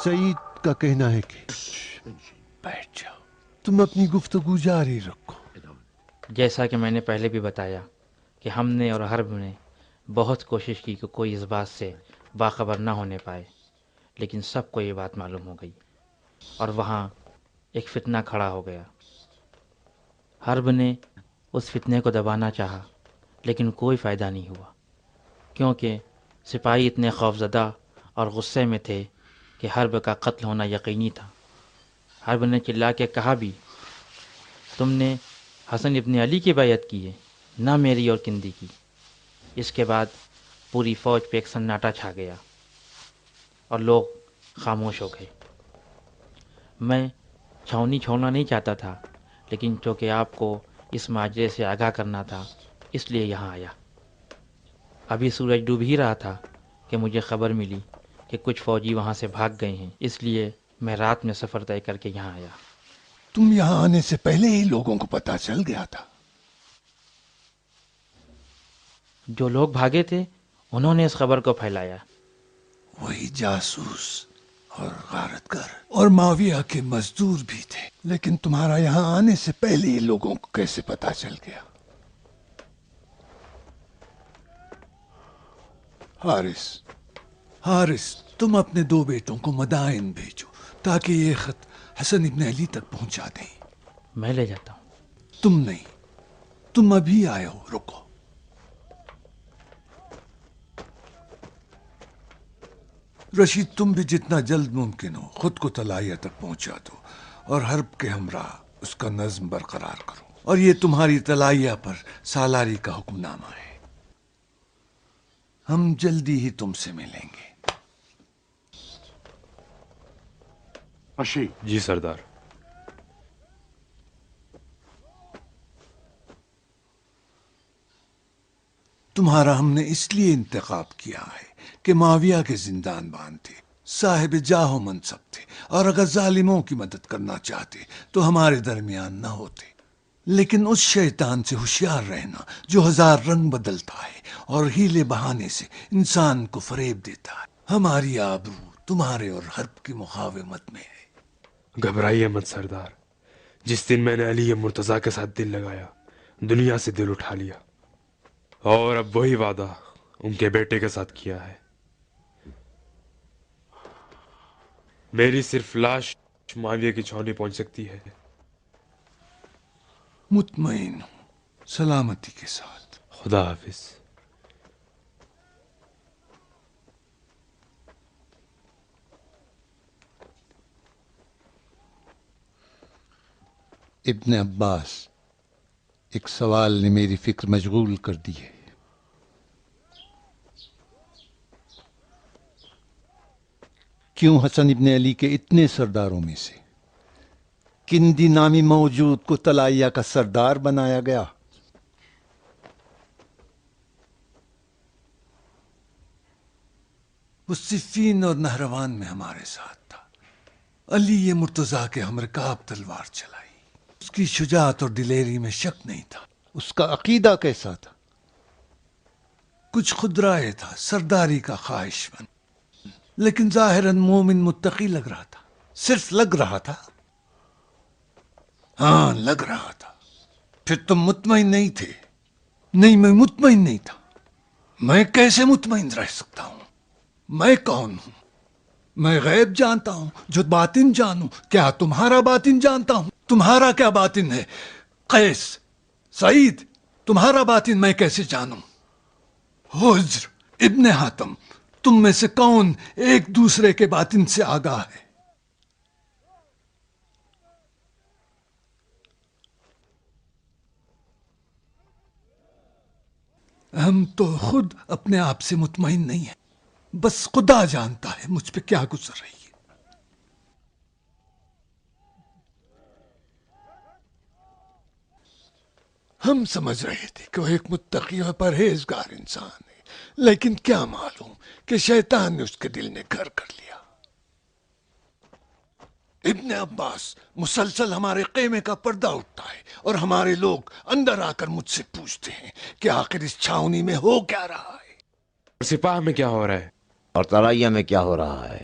سعید کا کہنا ہے کہ بیٹھ جاؤ، تم اپنی گفتگو جاری رکھو۔ جیسا کہ میں نے پہلے بھی بتایا کہ ہم نے اور حرب نے بہت کوشش کی کہ کوئی اس بات سے باخبر نہ ہونے پائے، لیکن سب کو یہ بات معلوم ہو گئی اور وہاں ایک فتنہ کھڑا ہو گیا۔ حرب نے اس فتنے کو دبانا چاہا لیکن کوئی فائدہ نہیں ہوا، کیونکہ سپاہی اتنے خوفزدہ اور غصے میں تھے کہ حرب کا قتل ہونا یقینی تھا۔ حرب نے چلا کے کہا بھی، تم نے حسن ابن علی کی بیعت کی ہے، نہ میری اور کندی کی۔ اس کے بعد پوری فوج پہ ایک سناٹا چھا گیا اور لوگ خاموش ہو گئے۔ میں چھاؤنی چھوڑنا نہیں چاہتا تھا، لیکن چونکہ آپ کو اس ماجرے سے آگاہ کرنا تھا اس لیے یہاں آیا۔ ابھی سورج ڈوب ہی رہا تھا کہ مجھے خبر ملی کہ کچھ فوجی وہاں سے بھاگ گئے ہیں، اس لیے میں رات میں سفر طے کر کے یہاں آیا۔ تم یہاں آنے سے پہلے ہی لوگوں کو پتہ چل گیا تھا؟ جو لوگ بھاگے تھے انہوں نے اس خبر کو پھیلایا۔ وہی جاسوس اور غارت گر اور معاویہ کے مزدور بھی تھے، لیکن تمہارا یہاں آنے سے پہلے ہی لوگوں کو کیسے پتہ چل گیا؟ حارث، تم اپنے 2 بیٹوں کو مدائن بھیجو تاکہ یہ خط حسن ابن علی تک پہنچا دیں۔ میں لے جاتا ہوں۔ تم نہیں، تم ابھی آئے ہو، رکو۔ رشید، تم بھی جتنا جلد ممکن ہو خود کو طلائیہ تک پہنچا دو اور حرب کے ہمراہ اس کا نظم برقرار کرو، اور یہ تمہاری طلائیہ پر سالاری کا حکم نامہ ہے۔ ہم جلدی ہی تم سے ملیں گے۔ جی سردار۔ تمہارا ہم نے اس لیے انتخاب کیا ہے کہ معاویہ کے زندان بان تھے، صاحب جاہ و منصب تھے، اور اگر ظالموں کی مدد کرنا چاہتے تو ہمارے درمیان نہ ہوتے۔ لیکن اس شیطان سے ہوشیار رہنا جو 1000 رنگ بدلتا ہے اور ہیلے بہانے سے انسان کو فریب دیتا ہے۔ ہماری آبرو تمہارے اور حرب کی مقاومت میں ہے۔ گھبرائیے مت سردار، جس دن میں نے علی مرتضیٰ کے ساتھ دل لگایا، دنیا سے دل اٹھا لیا، اور اب وہی وعدہ ان کے بیٹے کے ساتھ کیا ہے۔ میری صرف لاش معاویہ کی چھاؤنی پہنچ سکتی ہے۔ مطمئن ہوں، سلامتی کے ساتھ۔ خدا حافظ۔ ابن عباس، ایک سوال نے میری فکر مشغول کر دی ہے۔ کیوں حسن ابن علی کے اتنے سرداروں میں سے کندی نامی موجود کو طلائیہ کا سردار بنایا گیا؟ وہ صفین اور نہروان میں ہمارے ساتھ تھا۔ علی مرتضیٰ کے ہم رکاب تلوار چلائی، اس کی شجاعت اور دلیری میں شک نہیں تھا۔ اس کا عقیدہ کیسا تھا؟ کچھ خودرائے تھا، سرداری کا خواہش مند، لیکن ظاہراً مومن متقی لگ رہا تھا۔ صرف لگ رہا تھا؟ ہاں، لگ رہا تھا۔ پھر تم مطمئن نہیں تھے؟ نہیں، میں مطمئن نہیں تھا۔ میں کیسے مطمئن رہ سکتا ہوں؟ میں کون ہوں؟ میں غیب جانتا ہوں جو باطن جانوں۔ کیا تمہارا باطن جانتا ہوں؟ تمہارا کیا باطن ہے؟ قیس، سعید، تمہارا باطن میں کیسے جانوں؟ حجر، ابن حاتم، تم میں سے کون ایک دوسرے کے باطن سے آگاہ ہے؟ ہم تو خود اپنے آپ سے مطمئن نہیں ہیں، بس خدا جانتا ہے مجھ پہ کیا گزر رہی ہے۔ ہم سمجھ رہے تھے کہ وہ ایک متقی اور پرہیزگار انسان ہے، لیکن کیا معلوم کہ شیطان نے اس کے دل میں گھر کر لیا۔ ابن عباس، مسلسل ہمارے خیمے کا پردہ اٹھتا ہے اور ہمارے لوگ اندر آ کر مجھ سے پوچھتے ہیں کہ آخر اس چھاؤنی میں ہو کیا رہا ہے؟ سپاہ میں کیا ہو رہا ہے؟ اور طلائیہ میں کیا ہو رہا ہے؟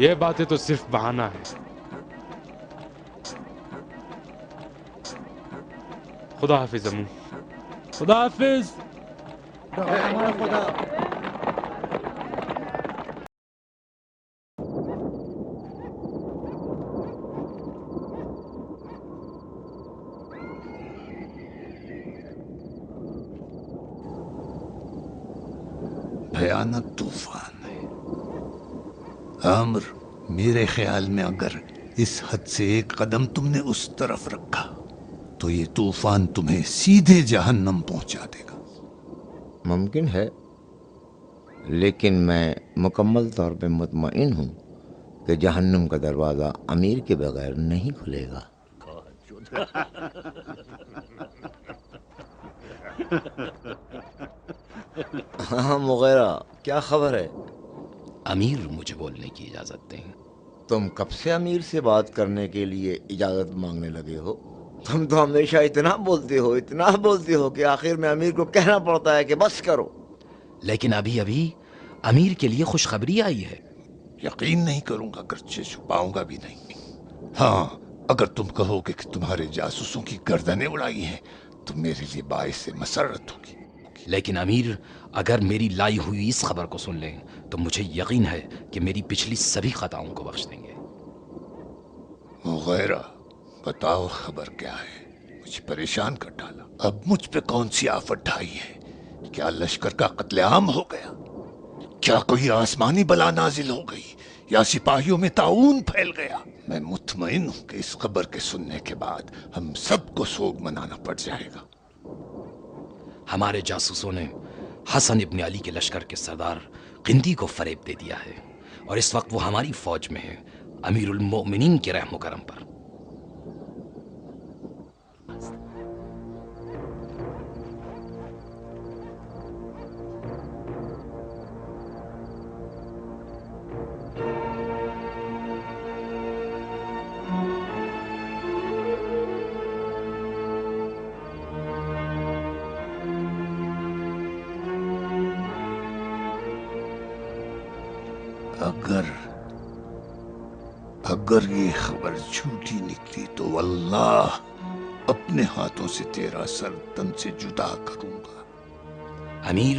یہ باتیں تو صرف بہانہ ہے. خدا حافظ امو. خدا حافظ. بھیانک طوفان ہے عامر. میرے خیال میں اگر اس حد سے ایک قدم تم نے اس طرف رکھا تو یہ طوفان تمہیں سیدھے جہنم پہنچا دے گا. ممکن ہے، لیکن میں مکمل طور پہ مطمئن ہوں کہ جہنم کا دروازہ امیر کے بغیر نہیں کھلے گا. ہاں مغیرہ، کیا خبر ہے؟ امیر مجھے بولنے کی اجازت دیں. تم کب سے امیر سے بات کرنے کے لیے اجازت مانگنے لگے ہو؟ تم تو ہمیشہ اتنا بولتے ہو کہ آخر میں امیر کو کہنا پڑتا ہے کہ بس کرو. لیکن ابھی امیر کے لیے خوشخبری آئی ہے. یقین نہیں کروں گا، اگرچہ چھپاؤں گا بھی نہیں. ہاں، اگر تم کہو گے کہ تمہارے جاسوسوں کی گردنیں اڑائی ہیں تو میرے لیے باعث مسرت ہوگی. لیکن امیر اگر میری لائی ہوئی اس خبر کو سن لیں تو مجھے یقین ہے کہ میری پچھلی سبھی خطاؤں کو بخش دیں گے. مغیرہ، بتاؤ خبر کیا ہے؟ مجھے پریشان کر ڈالا. اب مجھ پہ کون سی آفت ڈھائی ہے؟ کیا لشکر کا قتل عام ہو گیا؟ کیا کوئی آسمانی بلا نازل ہو گئی یا سپاہیوں میں طاعون پھیل گیا؟ میں مطمئن ہوں کہ اس خبر کے سننے کے بعد ہم سب کو سوگ منانا پڑ جائے گا. ہمارے جاسوسوں نے حسن ابن علی کے لشکر کے سردار قندی کو فریب دے دیا ہے اور اس وقت وہ ہماری فوج میں ہے، امیر المؤمنین کے رحم و کرم پر. اگر یہ خبر جھوٹی نکلی تو واللہ اپنے ہاتھوں سے تیرا سر تن سے جدا کروں گا. امیر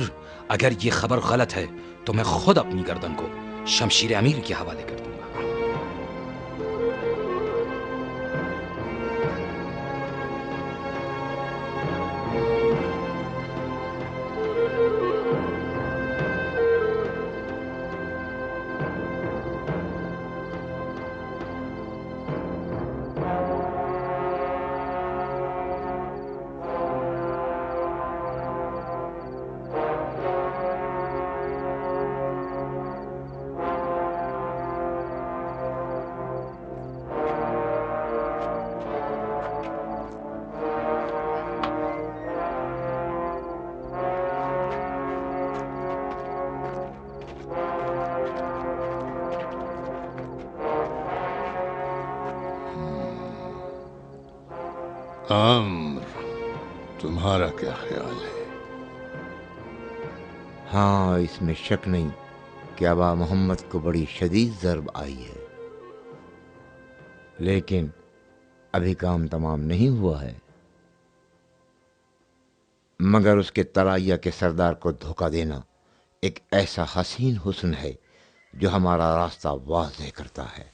اگر یہ خبر غلط ہے تو میں خود اپنی گردن کو شمشیر امیر کے حوالے کر دوں گا. عامر، تمہارا کیا خیال ہے؟ ہاں، اس میں شک نہیں کہ آبا محمد کو بڑی شدید ضرب آئی ہے، لیکن ابھی کام تمام نہیں ہوا ہے. مگر اس کے طلائیہ کے سردار کو دھوکہ دینا ایک ایسا حسین حسن ہے جو ہمارا راستہ واضح کرتا ہے.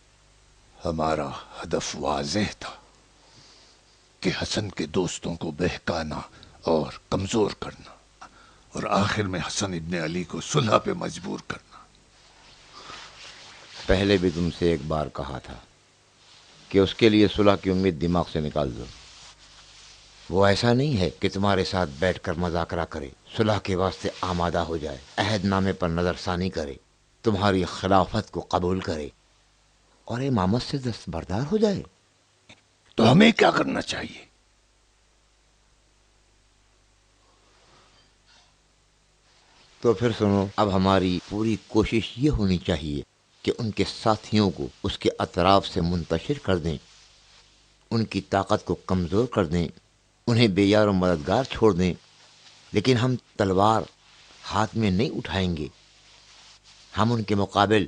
ہمارا ہدف واضح تھا کہ حسن کے دوستوں کو بہکانا اور کمزور کرنا، اور آخر میں حسن ابن علی کو صلح پہ مجبور کرنا. پہلے بھی تم سے ایک بار کہا تھا کہ اس کے لیے صلح کی امید دماغ سے نکال دو. وہ ایسا نہیں ہے کہ تمہارے ساتھ بیٹھ کر مذاکرہ کرے، صلح کے واسطے آمادہ ہو جائے، عہد نامے پر نظر ثانی کرے، تمہاری خلافت کو قبول کرے اور امامت سے دستبردار ہو جائے. تو ہمیں کیا کرنا چاہیے؟ تو پھر سنو، اب ہماری پوری کوشش یہ ہونی چاہیے کہ ان کے ساتھیوں کو اس کے اطراف سے منتشر کر دیں، ان کی طاقت کو کمزور کر دیں، انہیں بے یار و مددگار چھوڑ دیں. لیکن ہم تلوار ہاتھ میں نہیں اٹھائیں گے. ہم ان کے مقابل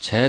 6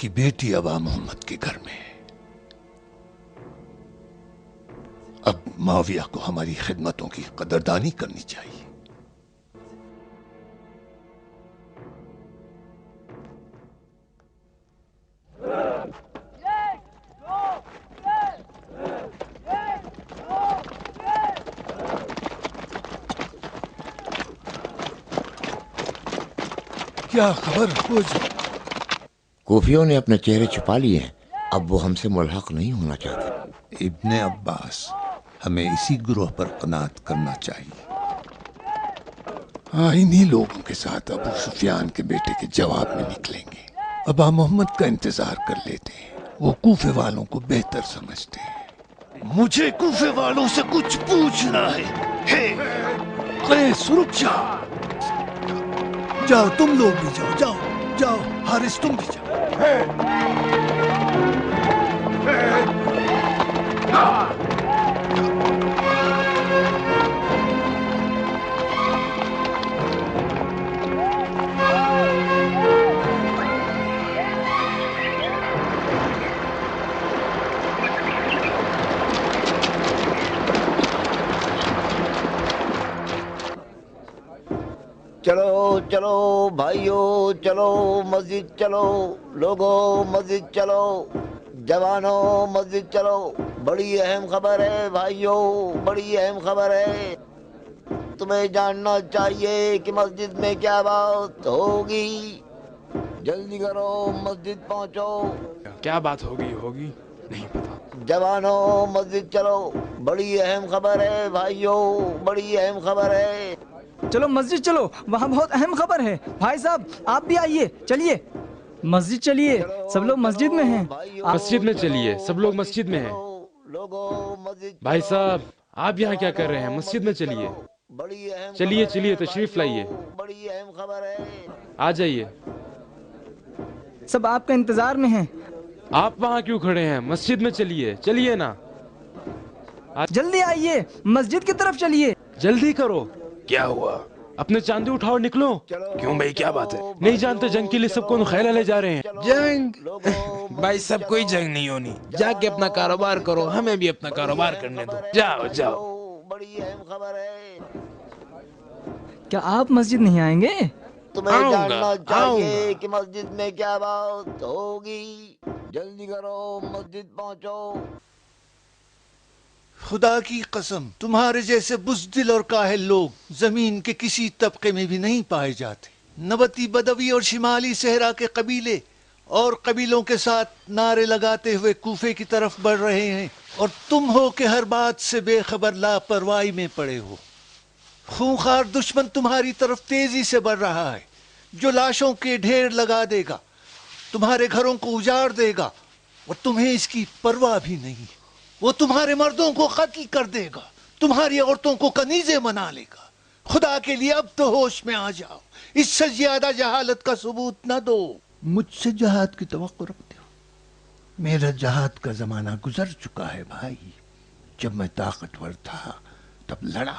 کی بیٹی ابا محمد کے گھر میں ہے۔ اب معاویہ کو ہماری خدمتوں کی قدردانی کرنی چاہیے۔ کیا خبر ہو جائے؟ کوفیوں نے اپنے چہرے چھپا لیے ہیں، اب وہ ہم سے ملحق نہیں ہونا چاہتے۔ ابن عباس، ہمیں اسی گروہ پر قناعت کرنا چاہیے۔ ہاں، انہی لوگوں کے ساتھ ابو سفیان کے بیٹے کے جواب میں نکلیں گے۔ ابا محمد کا انتظار کر لیتے ہیں، وہ کوفے والوں کو بہتر سمجھتے ہیں۔ مجھے کوفے والوں سے کچھ پوچھنا ہے۔ قیس، رک جا، جاؤ تم لوگ بھی جاؤ، جاؤ جاؤ، حارث تم بھی جاؤ۔ چلو چلو بھائیو، چلو مسجد چلو، لوگو مسجد چلو، جوانوں مسجد چلو، بڑی اہم خبر ہے بھائیو، بڑی اہم خبر ہے۔ تمہیں جاننا چاہیے کہ مسجد میں کیا بات ہوگی، جلدی کرو مسجد پہنچو۔ کیا بات ہوگی نہیں پتا۔ جوانوں مسجد چلو، بڑی اہم خبر ہے بھائیو، بڑی اہم خبر ہے۔ چلو مسجد چلو، وہاں بہت اہم خبر ہے۔ بھائی صاحب آپ بھی آئیے، چلیے مسجد چلیے، سب لوگ مسجد میں ہیں۔ مسجد میں چلیے، سب لوگ مسجد میں ہیں۔ بھائی صاحب آپ یہاں کیا کر رہے ہیں؟ مسجد میں چلیے، چلیے چلیے تشریف لائیے، بڑی اہم خبر ہے۔ آ جائیے۔ سب آپ کا انتظار میں ہیں۔ آپ وہاں کیوں کھڑے ہیں؟ مسجد میں چلیے، چلیے نا، جلدی آئیے، مسجد کی طرف چلیے۔ جلدی کرو۔ کیا ہوا؟ اپنے چاندی اٹھاؤ، نکلو۔ کیوں بھائی کیا بات ہے؟ نہیں جانتے جنگ کے لیے سب کو خیلہ لے جا رہے ہیں۔ جنگ؟ بھائی سب کوئی جنگ نہیں ہونی، جا کے اپنا کاروبار کرو، ہمیں بھی اپنا کاروبار کرنے دو، جاؤ جاؤ۔ بڑی اہم خبر ہے۔ کیا آپ مسجد نہیں آئیں گے؟ تمہیں جاننا چاہیے کہ مسجد میں کیا بات ہوگی، جلدی کرو مسجد پہنچو۔ خدا کی قسم، تمہارے جیسے بزدل اور کاہل لوگ زمین کے کسی طبقے میں بھی نہیں پائے جاتے۔ نبتی بدوی اور شمالی صحرا کے قبیلے اور قبیلوں کے ساتھ نعرے لگاتے ہوئے کوفے کی طرف بڑھ رہے ہیں، اور تم ہو کہ ہر بات سے بے خبر لاپرواہی میں پڑے ہو۔ خونخوار دشمن تمہاری طرف تیزی سے بڑھ رہا ہے، جو لاشوں کے ڈھیر لگا دے گا، تمہارے گھروں کو اجاڑ دے گا، اور تمہیں اس کی پرواہ بھی نہیں۔ وہ تمہارے مردوں کو قتل کر دے گا، تمہاری عورتوں کو کنیزیں بنا لے گا۔ خدا کے لیے اب تو ہوش میں آ جاؤ، اس سے زیادہ جہالت کا ثبوت نہ دو۔ مجھ سے جہاد کی توقع رکھتے ہو؟ میرا جہاد کا زمانہ گزر چکا ہے بھائی۔ جب میں طاقتور تھا تب لڑا،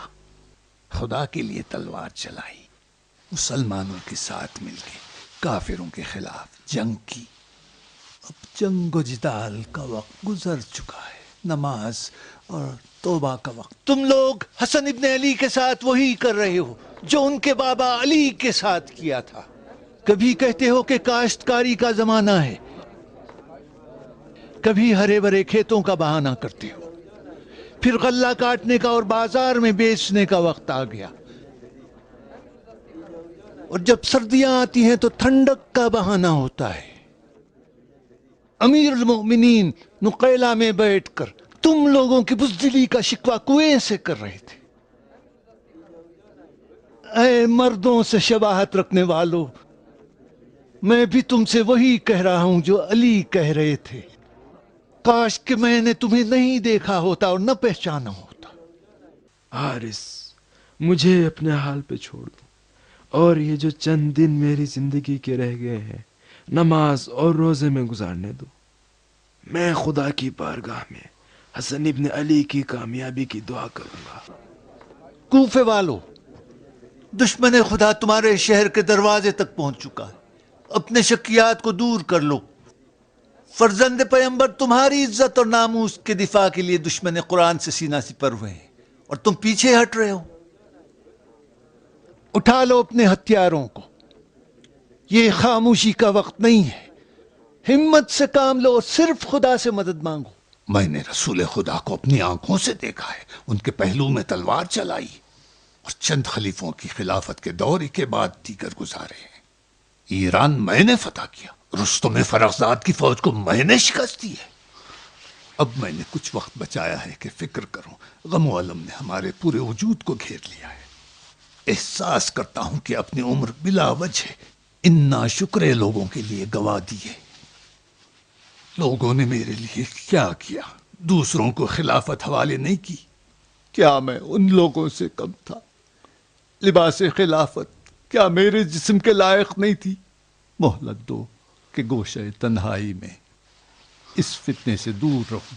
خدا کے لیے تلوار چلائی، مسلمانوں کے ساتھ مل کے کافروں کے خلاف جنگ کی۔ اب جنگ و جدال کا وقت گزر چکا ہے، نماز اور توبہ کا وقت۔ تم لوگ حسن ابن علی کے ساتھ وہی کر رہے ہو جو ان کے بابا علی کے ساتھ کیا تھا۔ کبھی کہتے ہو کہ کاشتکاری کا زمانہ ہے، کبھی ہرے بھرے کھیتوں کا بہانہ کرتے ہو، پھر غلہ کاٹنے کا اور بازار میں بیچنے کا وقت آ گیا، اور جب سردیاں آتی ہیں تو ٹھنڈک کا بہانہ ہوتا ہے۔ امیر المؤمنین نقیلہ میں بیٹھ کر تم لوگوں کی بزدلی کا شکوہ کنویں سے کر رہے تھے۔ اے مردوں سے شباہت رکھنے والوں، میں بھی تم سے وہی کہہ رہا ہوں جو علی کہہ رہے تھے۔ کاش کہ میں نے تمہیں نہیں دیکھا ہوتا اور نہ پہچانا ہوتا۔ حارث، مجھے اپنے حال پہ چھوڑ دو، اور یہ جو چند دن میری زندگی کے رہ گئے ہیں نماز اور روزے میں گزارنے دو۔ میں خدا کی بارگاہ میں حسن ابن علی کی کامیابی کی دعا کروں گا۔ کوفے والو، دشمن خدا تمہارے شہر کے دروازے تک پہنچ چکا ہے، اپنے شکیات کو دور کر لو۔ فرزند پیغمبر تمہاری عزت اور ناموس کے دفاع کے لیے دشمن قرآن سے سینہ سپر ہوئے ہیں اور تم پیچھے ہٹ رہے ہو. اٹھا لو اپنے ہتھیاروں کو. یہ خاموشی کا وقت نہیں ہے. ہمت سے کام لو اور صرف خدا سے مدد مانگو. میں نے رسول خدا کو اپنی آنکھوں سے دیکھا ہے. ان کے پہلو میں تلوار چلائی اور چند خلیفوں کی خلافت کے دور کے بعد دیگر گزارے ہیں. ایران میں نے فتح کیا. رستم فرخزاد کی فوج کو میں نے شکست دی ہے. اب میں نے کچھ وقت بچایا ہے کہ فکر کروں. غم و علم نے ہمارے پورے وجود کو گھیر لیا ہے. احساس کرتا ہوں کہ اپنی عمر بلا وجہ ان ناشکرے لوگوں کے لیے گوا دیے. لوگوں نے میرے لیے کیا کیا؟ دوسروں کو خلافت حوالے نہیں کی. کیا میں ان لوگوں سے کم تھا؟ لباس خلافت کیا میرے جسم کے لائق نہیں تھی؟ مہلت دو کہ گوشہ تنہائی میں اس فتنے سے دور رہوں.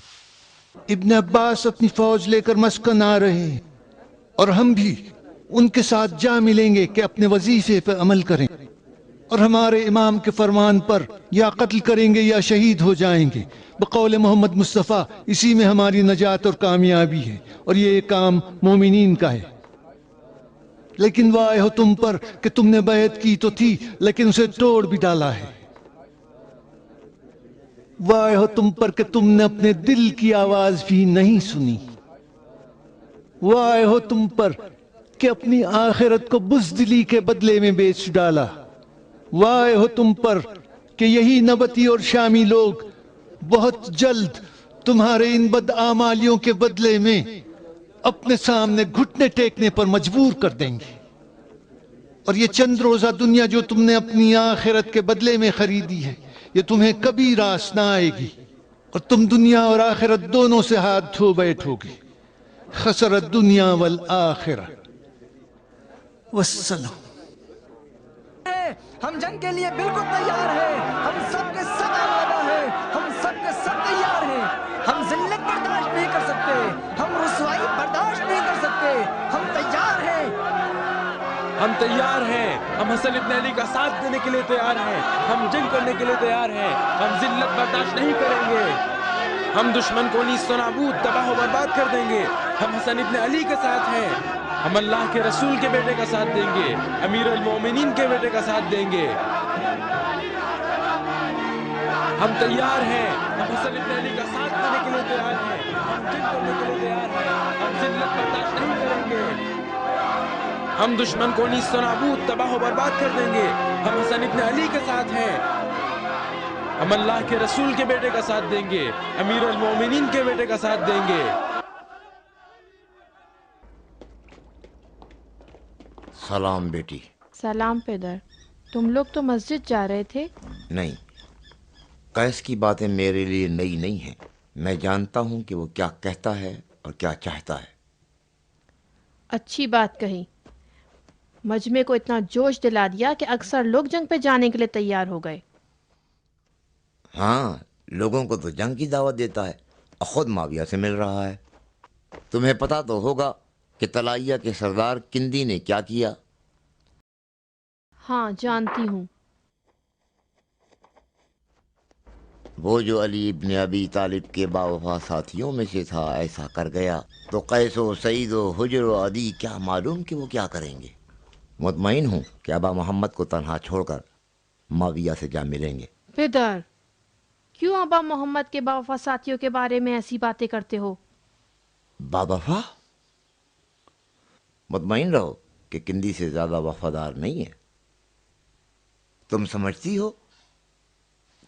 ابن عباس اپنی فوج لے کر مسکن آ رہے ہیں اور ہم بھی ان کے ساتھ جا ملیں گے کہ اپنے وظیفے پہ عمل کریں اور ہمارے امام کے فرمان پر یا قتل کریں گے یا شہید ہو جائیں گے. بقول محمد مصطفیٰ اسی میں ہماری نجات اور کامیابی ہے اور یہ کام مومنین کا ہے. لیکن وائے ہو تم پر کہ تم نے بیعت کی تو تھی لیکن اسے توڑ بھی ڈالا ہے. وائے ہو تم پر کہ تم نے اپنے دل کی آواز بھی نہیں سنی. وائے ہو تم پر کہ اپنی آخرت کو بزدلی کے بدلے میں بیچ ڈالا. وائے ہو تم پر کہ یہی نبتی اور شامی لوگ بہت جلد تمہارے ان بدعمالیوں کے بدلے میں اپنے سامنے گھٹنے ٹیکنے پر مجبور کر دیں گے. اور یہ چند روزہ دنیا جو تم نے اپنی آخرت کے بدلے میں خریدی ہے یہ تمہیں کبھی راس نہ آئے گی اور تم دنیا اور آخرت دونوں سے ہاتھ دھو بیٹھو گے. خسرت دنیا والآخرہ. والسلام. ہم جنگ کے لیے بالکل تیار ہیں. ہم سب کے سب آمادہ ہیں. ہم سب کے سب تیار ہیں. ہم ذلت برداشت نہیں کر سکتے. ہم رسوائی برداشت نہیں کر سکتے. ہم تیار ہیں. ہم تیار ہیں. ہم حسن ابن علی کا ساتھ دینے کے لیے تیار ہیں. ہم جنگ کرنے کے لیے تیار ہیں. ہم ذلت برداشت نہیں کریں گے. ہم دشمن کو نیست و نابود تباہ و برباد کر دیں گے. ہم حسن ابن علی کے ساتھ ہیں. ہم اللہ کے رسول کے بیٹے کا ساتھ دیں گے. امیر المومنین کے بیٹے کا ساتھ دیں گے. ہم تیار ہیں. ہم حسن ابن علی کا ساتھ دینے کے لیے تیار ہیں. ہم جنگ کرنے کے لیے تیار ہیں. ہم ذلت برداشت نہیں کریں گے. ہم دشمن کو نیست و نابود تباہ و برباد کر دیں گے. ہم حسن ابن علی کے ساتھ ہیں. ہم اللہ کے رسول کے بیٹے کا ساتھ دیں گے. امیر المومنین کے بیٹے کا ساتھ دیں گے. سلام بیٹی. سلام پدر. تم لوگ تو مسجد جا رہے تھے؟ نہیں، قیس کی باتیں میرے لیے نئی نہیں ہیں. میں جانتا ہوں کہ وہ کیا کہتا ہے اور کیا چاہتا ہے. اچھی بات کہی. مجمع کو اتنا جوش دلا دیا کہ اکثر لوگ جنگ پہ جانے کے لیے تیار ہو گئے. ہاں، لوگوں کو تو جنگ کی دعوت دیتا ہے اور خود معاویہ سے مل رہا ہے. تمہیں پتا تو ہوگا کہ طلائیہ کے سردار کندی نے کیا کیا. ہاں جانتی ہوں. وہ جو علی ابن ابی طالب کے باوفا ساتھیوں میں سے تھا ایسا کر گیا تو قیس و سعید و حجر و عدی کیا معلوم کہ وہ کیا کریں گے. مطمئن ہوں کہ ابا محمد کو تنہا چھوڑ کر معاویہ سے جا ملیں گے. پدر کیوں ابا محمد کے باوفا ساتھیوں کے بارے میں ایسی باتیں کرتے ہو؟ باوفا؟ مطمئن رہو کہ کندی سے زیادہ وفادار نہیں ہے. تم سمجھتی ہو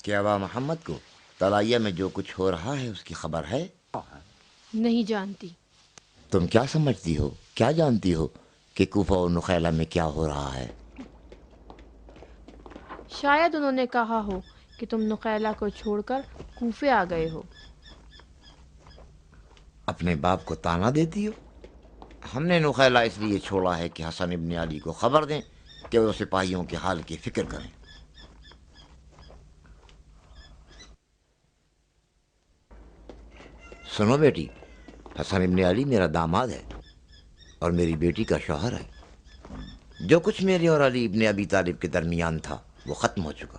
کہ ابا محمد کو طلائیہ میں جو کچھ ہو رہا ہے اس کی خبر ہے؟ نہیں جانتی. تم کیا سمجھتی ہو، کیا جانتی ہو کہ کوفہ و نخیلہ میں کیا ہو رہا ہے؟ شاید انہوں نے کہا ہو کہ تم نخیلہ کو چھوڑ کر کوفے آ گئے ہو. اپنے باپ کو تانا دیتی ہو. ہم نے نخیلہ اس لیے چھوڑا ہے کہ حسن ابن علی کو خبر دیں کہ وہ سپاہیوں کے حال کی فکر کریں. سنو بیٹی، حسن ابن علی میرا داماد ہے اور میری بیٹی کا شوہر ہے. جو کچھ میرے اور علی ابن ابی طالب کے درمیان تھا وہ ختم ہو چکا.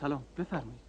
سلام بفرمایید.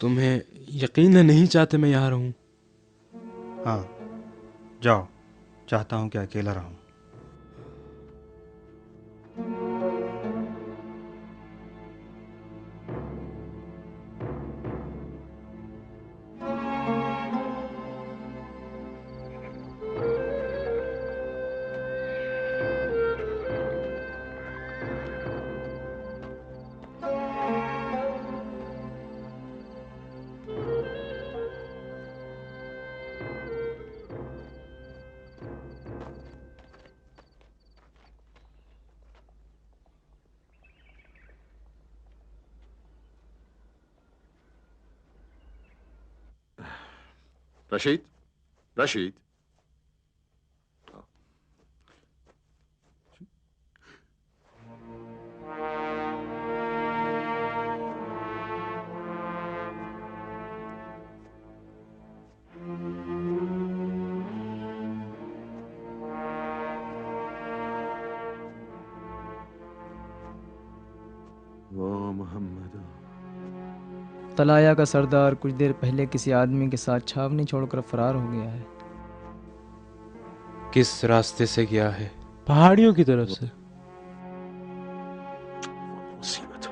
تمہیں یقین ہے نہیں چاہتے میں یہاں رہوں؟ ہاں جاؤ، چاہتا ہوں کہ اکیلا رہوں۔ رشید، رشید، وہ محمد، طلایا کا سردار کچھ دیر پہلے کسی آدمی کے ساتھ چھاونی چھوڑ کر فرار ہو گیا ہے۔ کس راستے سے گیا ہے؟ پہاڑیوں کی طرف سے۔ مصیبت۔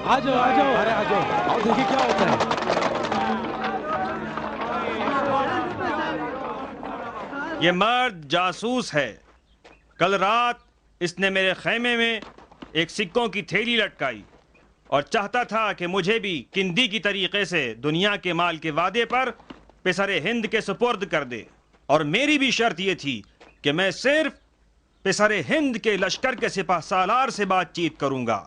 آ جاؤ آ جاؤ، ارے آ جاؤ، آؤ دیکھیے کیا ہوتا ہے۔ یہ مرد جاسوس ہے۔ کل رات اس نے میرے خیمے میں ایک سکوں کی تھیلی لٹکائی اور چاہتا تھا کہ مجھے بھی کندی کی طریقے سے دنیا کے مال کے وعدے پر پسر ہند کے سپرد کر دے، اور میری بھی شرط یہ تھی کہ میں صرف پسر ہند کے لشکر کے سپہ سالار سے بات چیت کروں گا،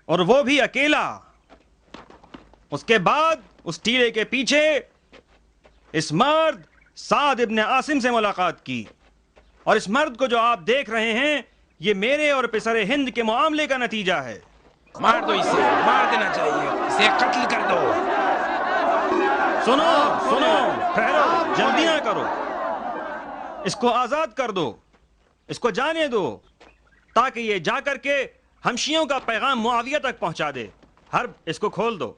اور وہ بھی اکیلا۔ اس کے بعد اس ٹیلے کے پیچھے اس مرد سعد ابن عاصم سے ملاقات کی، اور اس مرد کو جو آپ دیکھ رہے ہیں یہ میرے اور پسر ہند کے معاملے کا نتیجہ ہے۔ مار دو اسے، مار دینا چاہیے، اسے قتل کر دو۔ سنو سنو، ٹھہرو، جلدی نہ کرو، اس کو آزاد کر دو، اس کو جانے دو، تاکہ یہ جا کر کے ہمشیوں کا پیغام معاویہ تک پہنچا دے۔ حرب، اس کو کھول دو۔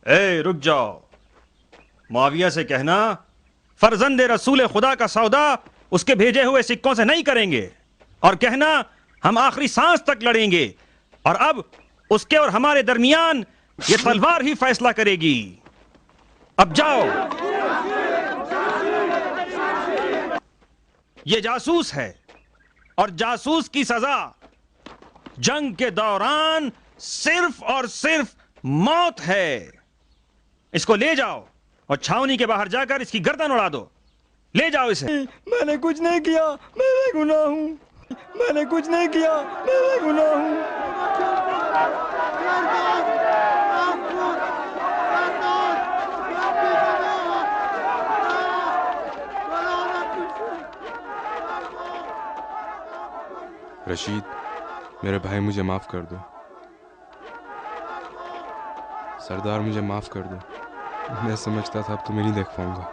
اے رک جاؤ، معاویہ سے کہنا فرزند رسول خدا کا سودا اس کے بھیجے ہوئے سکوں سے نہیں کریں گے، اور کہنا ہم آخری سانس تک لڑیں گے، اور اب اس کے اور ہمارے درمیان یہ تلوار ہی فیصلہ کرے گی۔ اب جاؤ۔ یہ جاسوس ہے، اور جاسوس کی سزا جنگ کے دوران صرف اور صرف موت ہے۔ اس کو لے جاؤ اور چھاونی کے باہر جا کر اس کی گردن اڑا دو۔ لے جاؤ اسے۔ میں نے کچھ نہیں کیا، میں بے گناہ ہوں، میں نے کچھ نہیں کیا، میں بے گناہ ہوں۔ رشید، میرے بھائی مجھے معاف کر دو۔ سردار مجھے معاف کر دو، میں سمجھتا تھا اب تمہیں نہیں دیکھ پاؤں گا۔